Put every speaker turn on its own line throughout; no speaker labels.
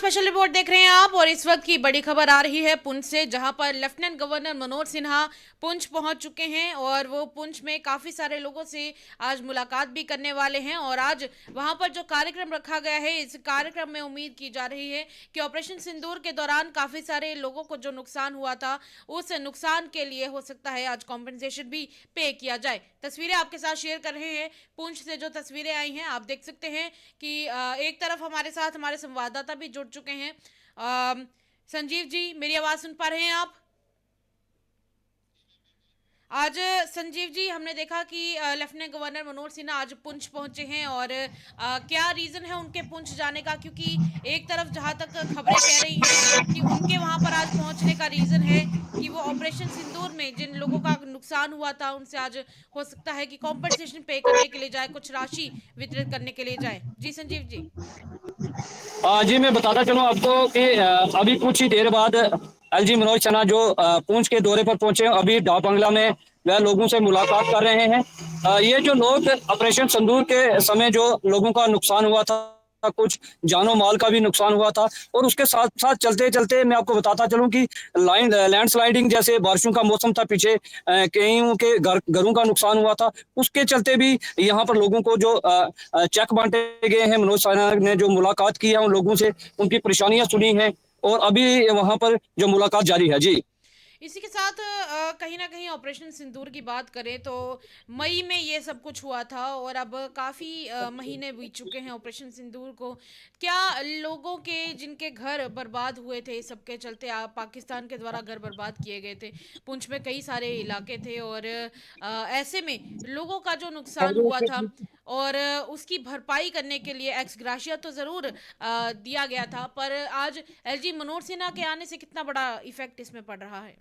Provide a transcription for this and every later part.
Special report देख रहे हैं आप और इस वक्त की बड़ी खबर आ रही है पुंछ से, जहां पर लेफ्टिनेंट गवर्नर मनोज सिन्हा पुंछ पहुंच चुके हैं और वो पुंछ में काफी सारे लोगों से आज मुलाकात भी करने वाले हैं। और आज वहां पर जो कार्यक्रम रखा गया है, इस कार्यक्रम में उम्मीद की जा रही है कि ऑपरेशन सिंदूर के दौरान काफी सारे लोगों को जो नुकसान हुआ था, उस नुकसान के लिए हो सकता है आज कॉम्पेंसेशन भी पे किया जाए। तस्वीरें आपके साथ शेयर कर रहे हैं। पुंछ से जो तस्वीरें आई हैं, आप देख सकते हैं कि एक तरफ हमारे साथ हमारे संवाददाता भी जुड़ चुके हैं। संजीव जी, मेरी आवाज सुन पा रहे हैं आप? आज संजीव जी, हमने देखा कि लेफ्टिनेंट गवर्नर मनोज सिन्हा आज पुंछ पहुंचे हैं और क्या रीजन है उनके पुंछ जाने का? क्योंकि एक तरफ जहां तक खबरें कह रही हैं कि उनके वहां पर आज पहुंचने का रीजन है कि वो ऑपरेशन सिंदूर में जिन लोगों का नुकसान हुआ था, उनसे आज हो सकता है कि कॉम्पनसेशन पे करने के लिए जाए, कुछ राशि वितरित करने के लिए जाए। जी संजीव जी।
जी मैं बताता चलूँ आपको कि अभी कुछ ही देर बाद एलजी मनोज सिन्हा जो पुंछ के दौरे पर पहुंचे हैं, अभी डाक बंगला में वह लोगों से मुलाकात कर रहे हैं। ये जो लोग ऑपरेशन सिंदूर के समय जो लोगों का नुकसान हुआ था, कुछ जानो माल का भी नुकसान हुआ था, और उसके साथ साथ चलते चलते मैं आपको बताता चलूं कि लैंडस्लाइडिंग जैसे बारिशों का मौसम था पीछे, कईयों के घरों का नुकसान हुआ था। उसके चलते भी यहाँ पर लोगों को जो चेक बांटे गए हैं, मनोज सिन्हा ने जो मुलाकात की है उन लोगों से, उनकी परेशानियां सुनी हैं और अभी वहां पर जो मुलाकात जारी है। जी
इसी के साथ कहीं ना कहीं ऑपरेशन सिंदूर की बात करें तो मई में ये सब कुछ हुआ था और अब काफ़ी महीने बीत चुके हैं ऑपरेशन सिंदूर को। क्या लोगों के जिनके घर बर्बाद हुए थे सबके चलते, पाकिस्तान के द्वारा घर बर्बाद किए गए थे, पुंछ में कई सारे इलाके थे और ऐसे में लोगों का जो नुकसान हुआ था और उसकी भरपाई करने के लिए एक्स ग्राशिया तो ज़रूर दिया गया था, पर आज एलजी मनोज सिन्हा के आने से कितना बड़ा इफेक्ट इसमें पड़ रहा है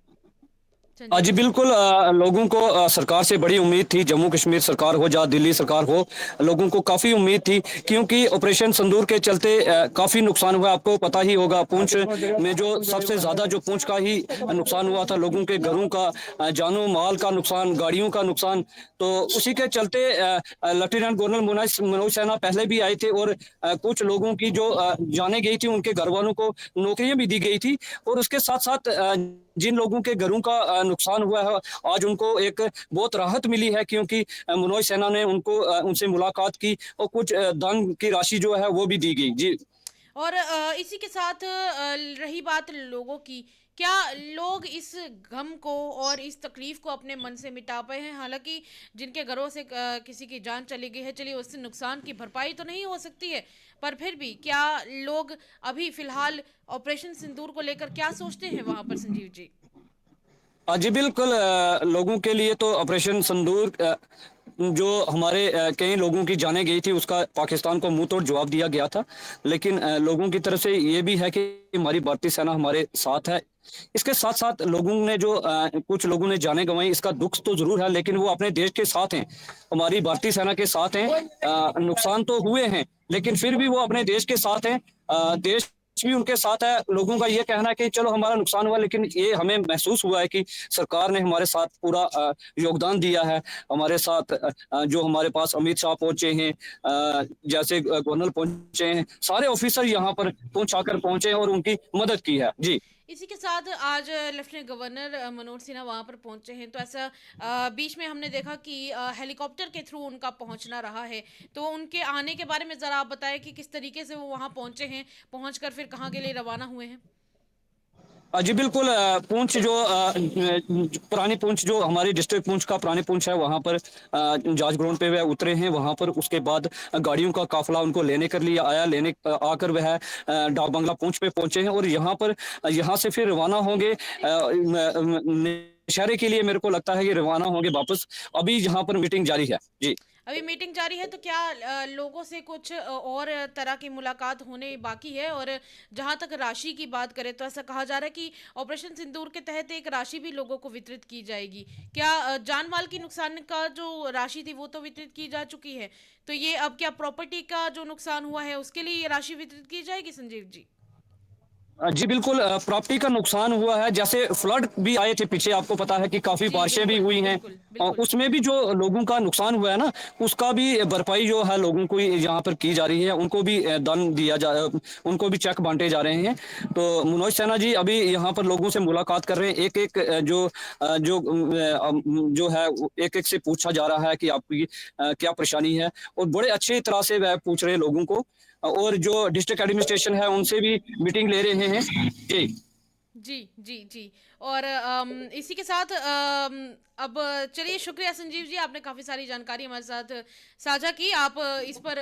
संजीव
जी
जी?
बिल्कुल, लोगों को सरकार से बड़ी उम्मीद थी, जम्मू कश्मीर सरकार हो या दिल्ली सरकार हो, लोगों को काफ़ी उम्मीद थी क्योंकि ऑपरेशन संदूर के चलते काफ़ी नुकसान हुआ। आपको पता ही होगा पुंछ में जो सबसे ज़्यादा जो पुंछ का ही नुकसान हुआ था, लोगों के घरों का, जानो माल का नुकसान, गाड़ियों का नुकसान। तो उसी के चलते लेफ्टिनेंट गवर्नर मनोज सिन्हा पहले भी आए थे और कुछ लोगों की जो जाने गई थी, उनके घर वालों को नौकरियां भी दी गई थी। और उसके साथ साथ जिन लोगों के घरों का नुकसान हुआ है, आज उनको एक बहुत राहत मिली है क्योंकि मनोज सिन्हा ने उनको उनसे मुलाकात की और कुछ दान की राशि जो है वो भी दी गई। जी
और इसी के साथ रही बात लोगों की, क्या लोग इस गम को और इस तकलीफ को अपने मन से मिटा पाए हैं? हालांकि जिनके घरों से किसी की जान चली गई है, चलिए उससे नुकसान की भरपाई तो नहीं हो सकती है, पर फिर भी क्या लोग अभी फिलहाल ऑपरेशन सिंदूर को लेकर क्या सोचते हैं वहां पर संजीव जी?
जी बिल्कुल, लोगों के लिए तो ऑपरेशन संदूर जो हमारे कई लोगों की जाने गई थी, उसका पाकिस्तान को मुंह तोड़ जवाब दिया गया था। लेकिन लोगों की तरफ से ये भी है कि हमारी भारतीय सेना हमारे साथ है। इसके साथ साथ लोगों ने जो कुछ लोगों ने जाने गंवाई, इसका दुख तो जरूर है, लेकिन वो अपने देश के साथ हैं, हमारी भारतीय सेना के साथ हैं। नुकसान तो हुए हैं लेकिन फिर भी वो अपने देश के साथ हैं। देश भी उनके साथ है। लोगों का ये कहना है कि चलो हमारा नुकसान हुआ, लेकिन ये हमें महसूस हुआ है कि सरकार ने हमारे साथ पूरा योगदान दिया है। हमारे साथ जो हमारे पास अमित शाह पहुंचे हैं, जैसे गवर्नर पहुंचे हैं, सारे ऑफिसर यहाँ पर पहुंचाकर पहुंचे हैं और उनकी मदद की है। जी
इसी के साथ आज लेफ्टिनेंट गवर्नर मनोज सिन्हा वहां पर पहुंचे हैं, तो ऐसा बीच में हमने देखा कि हेलीकॉप्टर के थ्रू उनका पहुंचना रहा है। तो उनके आने के बारे में ज़रा आप बताएं कि किस तरीके से वो वहां पहुंचे हैं, पहुंचकर फिर कहाँ के लिए रवाना हुए हैं?
जी बिल्कुल, पुंछ जो पुरानी पुंछ जो हमारी डिस्ट्रिक्ट पुंछ का पुरानी पुंछ है, वहाँ पर जांच ग्राउंड पे वह उतरे हैं। वहाँ पर उसके बाद गाड़ियों का काफिला उनको लेने कर लिया आया, लेने आकर वह डाक बंगला पुंछ पे पहुंचे हैं और यहाँ पर यहाँ से फिर रवाना होंगे नौशहरे के लिए। मेरे को लगता है कि रवाना होंगे वापस। अभी यहाँ पर मीटिंग जारी है। जी
अभी मीटिंग जारी है, तो क्या लोगों से कुछ और तरह की मुलाकात होने बाकी है? और जहां तक राशि की बात करें तो ऐसा कहा जा रहा है कि ऑपरेशन सिंदूर के तहत एक राशि भी लोगों को वितरित की जाएगी। क्या जान माल की नुकसान का जो राशि थी वो तो वितरित की जा चुकी है, तो ये अब क्या प्रॉपर्टी का जो नुकसान हुआ है उसके लिए ये राशि वितरित की जाएगी संजीव जी?
जी बिल्कुल, प्रॉपर्टी का नुकसान हुआ है, जैसे फ्लड भी आए थे पीछे, आपको पता है कि काफ़ी
जी,
बारिशें भी
बिल्कुल,
हुई हैं।
बिल्कुल, बिल्कुल।
उसमें भी जो लोगों का नुकसान हुआ है ना, उसका भी भरपाई जो है लोगों को यहाँ पर की जा रही है, उनको भी दान दिया उनको भी चेक बाँटे जा रहे हैं। तो मनोज सिन्हा जी अभी यहाँ पर लोगों से मुलाकात कर रहे हैं, एक-एक जो है एक-एक से पूछा जा रहा है कि आपकी क्या परेशानी है, और बड़े अच्छे तरह से वह पूछ रहे हैं लोगों को, और जो डिस्ट्रिक्ट एडमिनिस्ट्रेशन है उनसे भी मीटिंग ले रहे हैं। जी।
जी, जी, जी। और इसी के साथ अब चलिए, शुक्रिया संजीव जी, आपने काफ़ी सारी जानकारी हमारे साथ साझा की। आप इस पर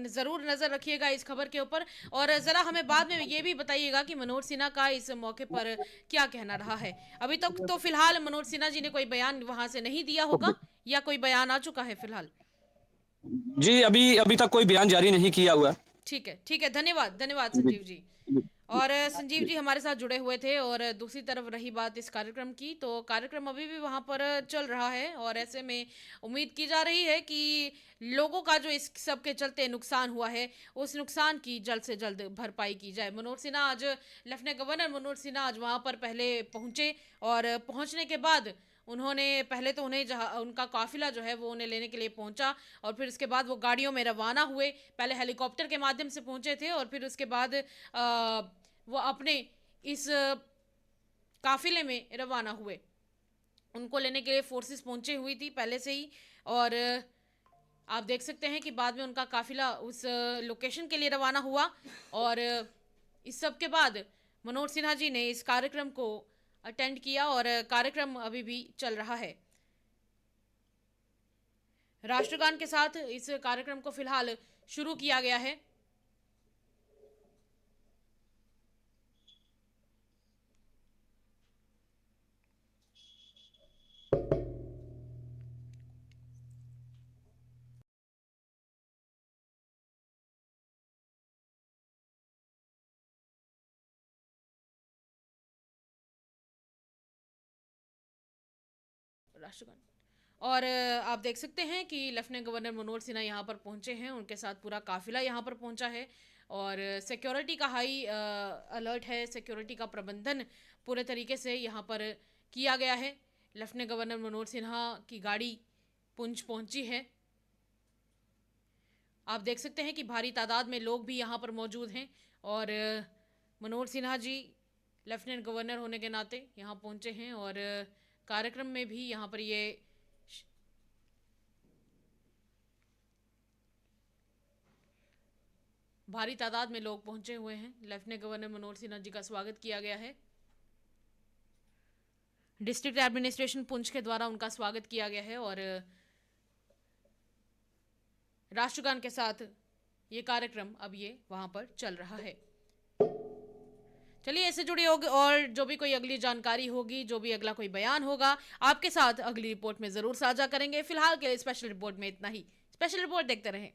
ज़रूर नज़र रखिएगा इस खबर के ऊपर, और ज़रा हमें बाद में ये भी बताइएगा कि मनोज सिन्हा का इस मौके पर क्या कहना रहा है। अभी तक तो फ़िलहाल मनोज सिन्हा जी ने कोई बयान वहाँ से नहीं दिया होगा, या कोई बयान आ चुका है फ़िलहाल?
जी, अभी अभी तक कोई बयान जारी नहीं किया हुआ है।
ठीक है, धन्यवाद, धन्यवाद
जी,
संजीव जी। और संजीव जी हमारे साथ जुड़े हुए थे, और दूसरी तरफ रही बात इस कार्यक्रम की, तो कार्यक्रम अभी भी वहाँ पर चल रहा है, और ऐसे में उम्मीद की जा रही है कि लोगों का जो इस सब के चलते नुकसान हुआ है, उस नुकसान की जल्द से जल्द भरपाई की जाए। मनोज सिन्हा आज, लेफ्टिनेंट गवर्नर मनोज सिन्हा आज वहाँ पर पहले पहुँचे, और पहुँचने के बाद उन्होंने पहले तो उन्हें जहाँ उनका काफिला जो है वो उन्हें लेने के लिए पहुंचा, और फिर उसके बाद वो गाड़ियों में रवाना हुए। पहले हेलीकॉप्टर के माध्यम से पहुंचे थे, और फिर उसके बाद वो अपने इस काफिले में रवाना हुए। उनको लेने के लिए फोर्सेस पहुंचे हुई थी पहले से ही, और आप देख सकते हैं कि बाद में उनका काफिला उस लोकेशन के लिए रवाना हुआ, और इस सब के बाद मनोज सिन्हा जी ने इस कार्यक्रम को अटेंड किया, और कार्यक्रम अभी भी चल रहा है। राष्ट्रगान के साथ इस कार्यक्रम को फिलहाल शुरू किया गया है। राष्ट्रगान, और आप देख सकते हैं कि लेफ्टिनेंट गवर्नर मनोज सिन्हा यहाँ पर पहुंचे हैं, उनके साथ पूरा काफिला यहाँ पर पहुंचा है, और सिक्योरिटी का हाई अलर्ट है, सिक्योरिटी का प्रबंधन पूरे तरीके से यहाँ पर किया गया है। लेफ्टिनेंट गवर्नर मनोज सिन्हा की गाड़ी पुंछ पहुंची है। आप देख सकते हैं कि भारी तादाद में लोग भी यहाँ पर मौजूद हैं, और मनोज सिन्हा जी लेफ्टिनेंट गवर्नर होने के नाते यहाँ पहुंचे हैं, और कार्यक्रम में भी यहाँ पर ये भारी तादाद में लोग पहुंचे हुए हैं। लेफ्टिनेंट गवर्नर मनोज सिन्हा जी का स्वागत किया गया है, डिस्ट्रिक्ट एडमिनिस्ट्रेशन पुंछ के द्वारा उनका स्वागत किया गया है, और राष्ट्रगान के साथ ये कार्यक्रम अब ये वहां पर चल रहा है। चलिए, इससे जुड़ी होगी और जो भी कोई अगली जानकारी होगी, जो भी अगला कोई बयान होगा, आपके साथ अगली रिपोर्ट में जरूर साझा करेंगे। फिलहाल के लिए स्पेशल रिपोर्ट में इतना ही। स्पेशल रिपोर्ट देखते रहें।